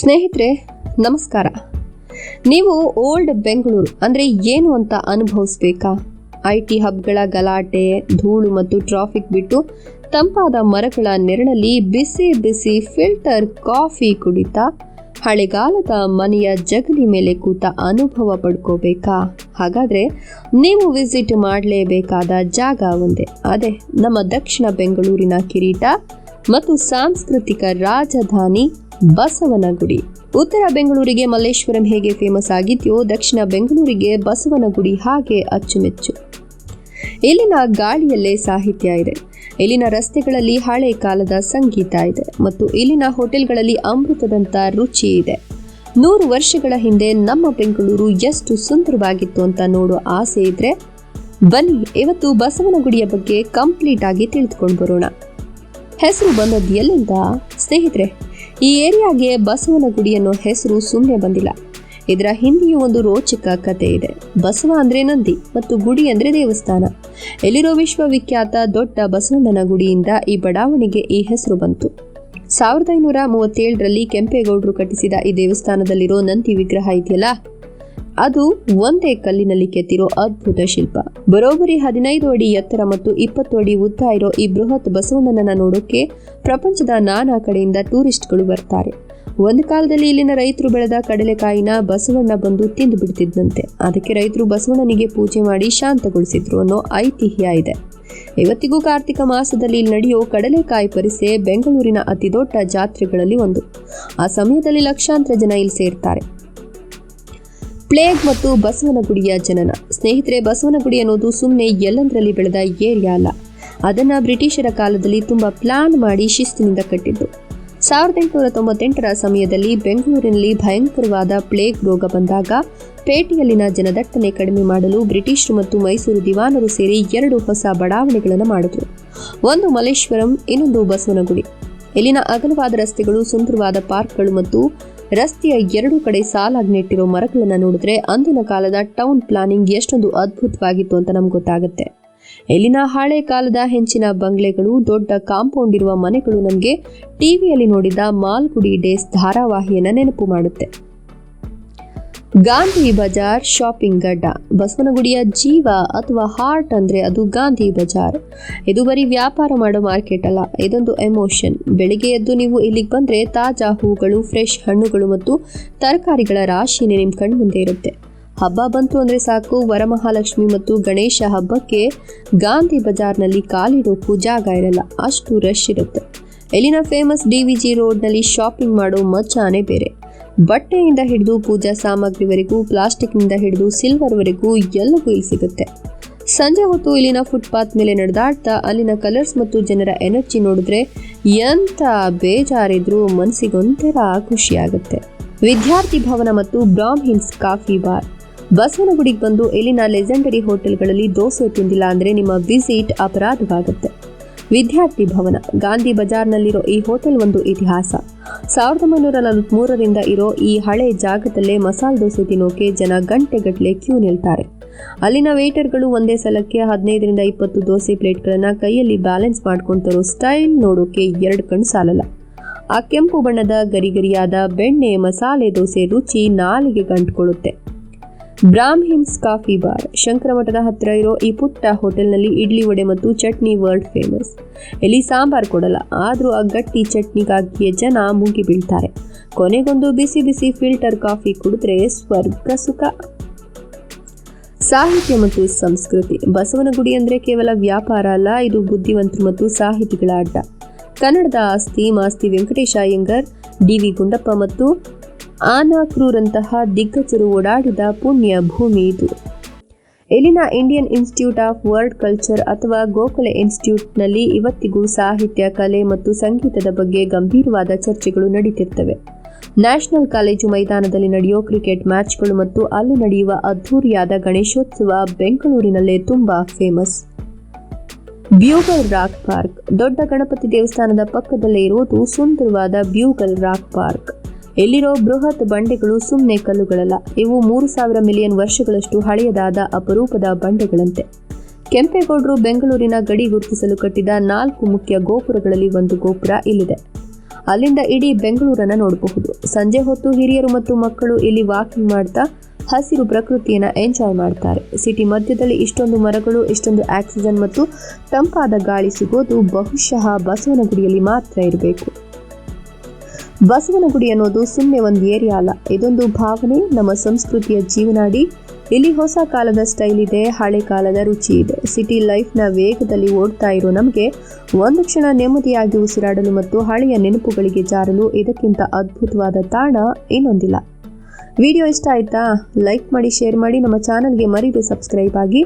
ಸ್ನೇಹಿತರೆ ನಮಸ್ಕಾರ. ನೀವು ಓಲ್ಡ್ ಬೆಂಗಳೂರು ಅಂದರೆ ಏನು ಅಂತ ಅನುಭವಿಸ್ಬೇಕಾ? IT ಹಬ್ಗಳ ಗಲಾಟೆ, ಧೂಳು ಮತ್ತು ಟ್ರಾಫಿಕ್ ಬಿಟ್ಟು ತಂಪಾದ ಮರಗಳ ನೆರಳಲ್ಲಿ ಬಿಸಿ ಬಿಸಿ ಫಿಲ್ಟರ್ ಕಾಫಿ ಕುಡಿತಾ ಹಳೆಗಾಲದ ಮನೆಯ ಜಗಲಿ ಮೇಲೆ ಕೂತ ಅನುಭವ ಪಡ್ಕೋಬೇಕಾ? ಹಾಗಾದರೆ ನೀವು ವಿಸಿಟ್ ಮಾಡಲೇಬೇಕಾದ ಜಾಗ ಒಂದೇ, ಅದೇ ನಮ್ಮ ದಕ್ಷಿಣ ಬೆಂಗಳೂರಿನ ಕಿರೀಟ ಮತ್ತು ಸಾಂಸ್ಕೃತಿಕ ರಾಜಧಾನಿ ಬಸವನಗುಡಿ. ಉತ್ತರ ಬೆಂಗಳೂರಿಗೆ ಮಲ್ಲೇಶ್ವರಂ ಹೇಗೆ ಫೇಮಸ್ ಆಗಿದೆಯೋ, ದಕ್ಷಿಣ ಬೆಂಗಳೂರಿಗೆ ಬಸವನಗುಡಿ ಹಾಗೆ ಅಚ್ಚುಮೆಚ್ಚು. ಇಲ್ಲಿನ ಗಾಳಿಯಲ್ಲೇ ಸಾಹಿತ್ಯ ಇದೆ, ಇಲ್ಲಿನ ರಸ್ತೆಗಳಲ್ಲಿ ಹಳೆ ಕಾಲದ ಸಂಗೀತ ಇದೆ ಮತ್ತು ಇಲ್ಲಿನ ಹೋಟೆಲ್ಗಳಲ್ಲಿ ಅಮೃತದಂತ ರುಚಿ ಇದೆ. 100 ವರ್ಷಗಳ ಹಿಂದೆ ನಮ್ಮ ಬೆಂಗಳೂರು ಎಷ್ಟು ಸುಂದರವಾಗಿತ್ತು ಅಂತ ನೋಡೋ ಆಸೆ ಇದ್ರೆ ಬನ್ನಿ, ಇವತ್ತು ಬಸವನಗುಡಿಯ ಬಗ್ಗೆ ಕಂಪ್ಲೀಟ್ ಆಗಿ ತಿಳಿದುಕೊಂಡು ಬರೋಣ. ಹೆಸರು ಬಂದದ್ದು ಎಲ್ಲಿಂದ ಸ್ನೇಹಿತರೆ? ಈ ಏರಿಯಾಗೆ ಬಸವನಗುಡಿ ಅನ್ನೋ ಹೆಸರು ಸುಮ್ಮನೆ ಬಂದಿಲ್ಲ. ಇದರ ಹಿಂದೆಯೂ ಒಂದು ರೋಚಕ ಕಥೆ ಇದೆ. ಬಸವ ಅಂದ್ರೆ ನಂದಿ ಮತ್ತು ಗುಡಿ ಅಂದ್ರೆ ದೇವಸ್ಥಾನ. ಎಲ್ಲಿರೋ ವಿಶ್ವವಿಖ್ಯಾತ ದೊಡ್ಡ ಬಸವಣ್ಣನ ಗುಡಿಯಿಂದ ಈ ಬಡಾವಣೆಗೆ ಈ ಹೆಸರು ಬಂತು. 1537ರಲ್ಲಿ ಕೆಂಪೇಗೌಡರು ಕಟ್ಟಿಸಿದ ಈ ದೇವಸ್ಥಾನದಲ್ಲಿರೋ ನಂದಿ ವಿಗ್ರಹ ಇದೆಯಲ್ಲ, ಅದು ಒಂದೇ ಕಲ್ಲಿನಲ್ಲಿ ಕೆತ್ತಿರೋ ಅದ್ಭುತ ಶಿಲ್ಪ. ಬರೋಬ್ಬರಿ 15 ಅಡಿ ಎತ್ತರ ಮತ್ತು 20 ಅಡಿ ಉದ್ದ ಇರೋ ಈ ಬೃಹತ್ ಬಸವಣ್ಣನನ್ನ ನೋಡೋಕೆ ಪ್ರಪಂಚದ ನಾನಾ ಕಡೆಯಿಂದ ಟೂರಿಸ್ಟ್ಗಳು ಬರ್ತಾರೆ. ಒಂದು ಕಾಲದಲ್ಲಿ ಇಲ್ಲಿನ ರೈತರು ಬೆಳೆದ ಕಡಲೆಕಾಯಿನ ಬಸವಣ್ಣ ಬಂದು ತಿಂದು ಬಿಡ್ತಿದ್ದಂತೆ. ಅದಕ್ಕೆ ರೈತರು ಬಸವಣ್ಣನಿಗೆ ಪೂಜೆ ಮಾಡಿ ಶಾಂತಗೊಳಿಸಿದ್ರು ಅನ್ನೋ ಐತಿಹ್ಯ ಇದೆ. ಇವತ್ತಿಗೂ ಕಾರ್ತಿಕ ಮಾಸದಲ್ಲಿ ಇಲ್ಲಿ ನಡೆಯೋ ಕಡಲೆಕಾಯಿ ಪರಿಸೆ ಬೆಂಗಳೂರಿನ ಅತಿ ದೊಡ್ಡ ಜಾತ್ರೆಗಳಲ್ಲಿ ಒಂದು. ಆ ಸಮಯದಲ್ಲಿ ಲಕ್ಷಾಂತರ ಜನ ಇಲ್ಲಿ ಸೇರ್ತಾರೆ. ಪ್ಲೇಗ್ ಮತ್ತು ಬಸವನಗುಡಿಯ ಜನನ. ಸ್ನೇಹಿತರೆ, ಬಸವನಗುಡಿ ಅನ್ನೋದು ಸುಮ್ಮನೆ ಎಲ್ಲಂದ್ರಲ್ಲಿ ಬೆಳೆದ ಏರಿಯಾ ಅಲ್ಲ. ಅದನ್ನ ಬ್ರಿಟಿಷರ ಕಾಲದಲ್ಲಿ ತುಂಬಾ ಪ್ಲಾನ್ ಮಾಡಿ ಶಿಸ್ತಿನಿಂದ ಕಟ್ಟಿದ್ದು. 1898ರ ಸಮಯದಲ್ಲಿ ಬೆಂಗಳೂರಿನಲ್ಲಿ ಭಯಂಕರವಾದ ಪ್ಲೇಗ್ ರೋಗ ಬಂದಾಗ ಪೇಟೆಯಲ್ಲಿನ ಜನದಟ್ಟಣೆ ಕಡಿಮೆ ಮಾಡಲು ಬ್ರಿಟಿಷರು ಮತ್ತು ಮೈಸೂರು ದಿವಾನರು ಸೇರಿ 2 ಹೊಸ ಬಡಾವಣೆಗಳನ್ನು ಮಾಡಿದ್ರು. ಒಂದು ಮಲ್ಲೇಶ್ವರಂ, ಇನ್ನೊಂದು ಬಸವನಗುಡಿ. ಇಲ್ಲಿನ ಅಗಲವಾದ ರಸ್ತೆಗಳು, ಸುಂದರವಾದ ಪಾರ್ಕ್ಗಳು ಮತ್ತು ರಸ್ತೆಯ 2 ಕಡೆ ಸಾಲಾಗಿ ನೆಟ್ಟಿರೋ ಮರಗಳನ್ನು ನೋಡಿದ್ರೆ ಅಂದಿನ ಕಾಲದ ಟೌನ್ ಪ್ಲಾನಿಂಗ್ ಎಷ್ಟೊಂದು ಅದ್ಭುತವಾಗಿತ್ತು ಅಂತ ನಮ್ಗೆ ಗೊತ್ತಾಗುತ್ತೆ. ಇಲ್ಲಿನ ಹಳೆ ಕಾಲದ ಹೆಂಚಿನ ಬಂಗ್ಲೆಗಳು, ದೊಡ್ಡ ಕಾಂಪೌಂಡ್ ಇರುವ ಮನೆಗಳು ನಮಗೆ ಟಿವಿಯಲ್ಲಿ ನೋಡಿದ ಮಾಲ್ಗುಡಿ ಡೇಸ್ ಧಾರಾವಾಹಿಯನ್ನ ನೆನಪು ಮಾಡುತ್ತೆ. ಗಾಂಧಿ ಬಜಾರ್ ಶಾಪಿಂಗ್ ಅಡ್ಡ. ಬಸವನಗುಡಿಯ ಜೀವ ಅಥವಾ ಹಾರ್ಟ್ ಅಂದ್ರೆ ಅದು ಗಾಂಧಿ ಬಜಾರ್. ಇದು ಬರೀ ವ್ಯಾಪಾರ ಮಾಡೋ ಮಾರ್ಕೆಟ್ ಅಲ್ಲ, ಇದೊಂದು ಎಮೋಷನ್. ಬೆಳಿಗ್ಗೆ ಎದ್ದು ನೀವು ಇಲ್ಲಿಗೆ ಬಂದ್ರೆ ತಾಜಾ ಹೂಗಳು, ಫ್ರೆಶ್ ಹಣ್ಣುಗಳು ಮತ್ತು ತರಕಾರಿಗಳ ರಾಶಿನೇ ನಿಮ್ ಕಣ್ಮುಂದೆ ಇರುತ್ತೆ. ಹಬ್ಬ ಬಂತು ಅಂದ್ರೆ ಸಾಕು, ವರಮಹಾಲಕ್ಷ್ಮಿ ಮತ್ತು ಗಣೇಶ ಹಬ್ಬಕ್ಕೆ ಗಾಂಧಿ ಬಜಾರ್ನಲ್ಲಿ ಕಾಲಿಡೋಕ್ಕೂ ಜಾಗ ಇರಲ್ಲ, ಅಷ್ಟು ರಶ್ ಇರುತ್ತೆ. ಇಲ್ಲಿನ ಫೇಮಸ್ DVG ರೋಡ್ನಲ್ಲಿ ಶಾಪಿಂಗ್ ಮಾಡೋ ಮಜಾನೇ ಬೇರೆ. ಬಟ್ಟೆಯಿಂದ ಹಿಡಿದು ಪೂಜಾ ಸಾಮಗ್ರಿವರೆಗೂ, ಪ್ಲಾಸ್ಟಿಕ್ನಿಂದ ಹಿಡಿದು ಸಿಲ್ವರ್ವರೆಗೂ ಎಲ್ಲವೂ ಇಲ್ಲಿ ಸಿಗುತ್ತೆ. ಸಂಜೆ ಹೊತ್ತು ಇಲ್ಲಿನ ಫುಟ್ಪಾತ್ ಮೇಲೆ ನಡೆದಾಡ್ತಾ ಅಲ್ಲಿನ ಕಲರ್ಸ್ ಮತ್ತು ಜನರ ಎನರ್ಜಿ ನೋಡಿದ್ರೆ ಎಂಥ ಬೇಜಾರಿದ್ರೂ ಮನಸ್ಸಿಗೊಂಥರ ಖುಷಿಯಾಗುತ್ತೆ. ವಿದ್ಯಾರ್ಥಿ ಭವನ ಮತ್ತು ಬ್ರಾಮ್ ಹಿಲ್ಸ್ ಕಾಫಿ ಬಾರ್. ಬಸವನಗುಡಿಗೆ ಬಂದು ಇಲ್ಲಿನ ಲೆಜೆಂಡರಿ ಹೋಟೆಲ್ಗಳಲ್ಲಿ ದೋಸೆ ತಿಂದಿಲ್ಲ ಅಂದ್ರೆ ನಿಮ್ಮ ವಿಸಿಟ್ ಅಪರಾಧವಾಗುತ್ತೆ. ವಿದ್ಯಾರ್ಥಿ ಭವನ. ಗಾಂಧಿ ಬಜಾರ್ನಲ್ಲಿರೋ ಈ ಹೋಟೆಲ್ ಒಂದು ಇತಿಹಾಸ. 1943ರಿಂದ ಇರೋ ಈ ಹಳೆ ಜಾಗದಲ್ಲೇ ಮಸಾಲೆ ದೋಸೆ ತಿನ್ನೋಕೆ ಜನ ಗಂಟೆಗಟ್ಟಲೆ ಕ್ಯೂ ನಿಲ್ತಾರೆ. ಅಲ್ಲಿನ ವೇಟರ್ಗಳು ಒಂದೇ ಸಲಕ್ಕೆ 15ರಿಂದ 20 ದೋಸೆ ಪ್ಲೇಟ್ಗಳನ್ನ ಕೈಯಲ್ಲಿ ಬ್ಯಾಲೆನ್ಸ್ ಮಾಡ್ಕೊಂಡು ತರೋ ಸ್ಟೈಲ್ ನೋಡೋಕೆ 2 ಕಣ್ಣು ಸಾಲಲ್ಲ. ಆ ಕೆಂಪು ಬಣ್ಣದ ಗರಿಗರಿಯಾದ ಬೆಣ್ಣೆ ಮಸಾಲೆ ದೋಸೆ ರುಚಿ ನಾಲಿಗೆ ಗಂಟ್ಕೊಳ್ಳುತ್ತೆ. Brahmins coffee bar. ಶಂಕರಮಠದ ಹತ್ತಿರ ಇರೋ ಈ ಪುಟ್ಟ ಹೋಟೆಲ್ನಲ್ಲಿ ಇಡ್ಲಿ, ವಡೆ ಮತ್ತು ಚಟ್ನಿ ವರ್ಲ್ಡ್ ಫೇಮಸ್. ಇಲ್ಲಿ ಸಾಂಬಾರ್ ಕೊಡಲ್ಲ, ಆದ್ರೂ ಆ ಗಟ್ಟಿ ಚಟ್ನಿಗಾಗಿಯೇ ಜನ ಮುಗಿ ಬೀಳ್ತಾರೆ. ಕೊನೆಗೊಂದು ಬಿಸಿ ಬಿಸಿ ಫಿಲ್ಟರ್ ಕಾಫಿ ಕುಡಿದ್ರೆ ಸ್ವರ್ಗ ಸುಖ. ಸಾಹಿತ್ಯ ಮತ್ತು ಸಂಸ್ಕೃತಿ. ಬಸವನಗುಡಿ ಅಂದ್ರೆ ಕೇವಲ ವ್ಯಾಪಾರ ಅಲ್ಲ, ಇದು ಬುದ್ಧಿವಂತರು ಮತ್ತು ಸಾಹಿತಿಗಳ ಅಡ್ಡ. ಕನ್ನಡದ ಆಸ್ತಿ ಮಾಸ್ತಿ ವೆಂಕಟೇಶ ಅಯ್ಯಂಗಾರ್, DV ಗುಂಡಪ್ಪ ಮತ್ತು ಆನಾಕ್ರೂರಂತಹ ದಿಗ್ಗಜರು ಓಡಾಡಿದ ಪುಣ್ಯ ಭೂಮಿ ಇದು. ಇಲ್ಲಿನ Indian institute of world culture ಅಥವಾ ಗೋಖಲೆ ಇನ್ಸ್ಟಿಟ್ಯೂಟ್ನಲ್ಲಿ ಇವತ್ತಿಗೂ ಸಾಹಿತ್ಯ, ಕಲೆ ಮತ್ತು ಸಂಗೀತದ ಬಗ್ಗೆ ಗಂಭೀರವಾದ ಚರ್ಚೆಗಳು ನಡೀತಿರ್ತವೆ. ನ್ಯಾಷನಲ್ ಕಾಲೇಜು ಮೈದಾನದಲ್ಲಿ ನಡೆಯೋ ಕ್ರಿಕೆಟ್ ಮ್ಯಾಚ್ಗಳು ಮತ್ತು ಅಲ್ಲಿ ನಡೆಯುವ ಅದ್ಧೂರಿಯಾದ ಗಣೇಶೋತ್ಸವ ಬೆಂಗಳೂರಿನಲ್ಲೇ ತುಂಬಾ ಫೇಮಸ್. Bugle rock park. ದೊಡ್ಡ ಗಣಪತಿ ದೇವಸ್ಥಾನದ ಪಕ್ಕದಲ್ಲೇ ಇರೋದು ಸುಂದರವಾದ ಬ್ಯೂಗಲ್ ರಾಕ್ ಪಾರ್ಕ್. ಇಲ್ಲಿರೋ ಬೃಹತ್ ಬಂಡೆಗಳು ಸುಮ್ಮನೆ ಕಲ್ಲುಗಳಲ್ಲ, ಇವು 3000 ಮಿಲಿಯನ್ ವರ್ಷಗಳಷ್ಟು ಹಳೆಯದಾದ ಅಪರೂಪದ ಬಂಡೆಗಳಂತೆ. ಕೆಂಪೇಗೌಡರು ಬೆಂಗಳೂರಿನ ಗಡಿ ಗುರುತಿಸಲು ಕಟ್ಟಿದ 4 ಮುಖ್ಯ ಗೋಪುರಗಳಲ್ಲಿ ಒಂದು ಗೋಪುರ ಇಲ್ಲಿದೆ. ಅಲ್ಲಿಂದ ಇಡೀ ಬೆಂಗಳೂರನ್ನ ನೋಡಬಹುದು. ಸಂಜೆ ಹೊತ್ತು ಹಿರಿಯರು ಮತ್ತು ಮಕ್ಕಳು ಇಲ್ಲಿ ವಾಕಿಂಗ್ ಮಾಡ್ತಾ ಹಸಿರು ಪ್ರಕೃತಿಯನ್ನ ಎಂಜಾಯ್ ಮಾಡ್ತಾರೆ. ಸಿಟಿ ಮಧ್ಯದಲ್ಲಿ ಇಷ್ಟೊಂದು ಮರಗಳು, ಇಷ್ಟೊಂದು ಆಕ್ಸಿಜನ್ ಮತ್ತು ತಂಪಾದ ಗಾಳಿ ಸಿಗೋದು ಬಹುಶಃ ಬಸವನಗುಡಿಯಲ್ಲಿ ಮಾತ್ರ ಇರಬೇಕು. ಬಸವನಗುಡಿ ಅನ್ನೋದು ಸುಮ್ಮನೆ ಒಂದು ಏರಿಯಾ ಅಲ್ಲ, ಇದೊಂದು ಭಾವನೆ, ನಮ್ಮ ಸಂಸ್ಕೃತಿಯ ಜೀವನಾಡಿ. ಇಲ್ಲಿ ಹೊಸ ಕಾಲದ ಸ್ಟೈಲ್ ಇದೆ, ಹಳೆ ಕಾಲದ ರುಚಿ ಇದೆ. ಸಿಟಿ ಲೈಫ್ನ ವೇಗದಲ್ಲಿ ಓಡ್ತಾ ಇರೋ ನಮಗೆ ಒಂದು ಕ್ಷಣ ನೆಮ್ಮದಿಯಾಗಿ ಉಸಿರಾಡಲು ಮತ್ತು ಹಳೆಯ ನೆನಪುಗಳಿಗೆ ಜಾರಲು ಇದಕ್ಕಿಂತ ಅದ್ಭುತವಾದ ತಾಣ ಇನ್ನೊಂದಿಲ್ಲ. ವಿಡಿಯೋ ಇಷ್ಟ ಆಯ್ತಾ? ಲೈಕ್ ಮಾಡಿ, ಶೇರ್ ಮಾಡಿ, ನಮ್ಮ ಚಾನಲ್ಗೆ ಮರೀದೆ ಸಬ್ಸ್ಕ್ರೈಬ್ ಆಗಿ.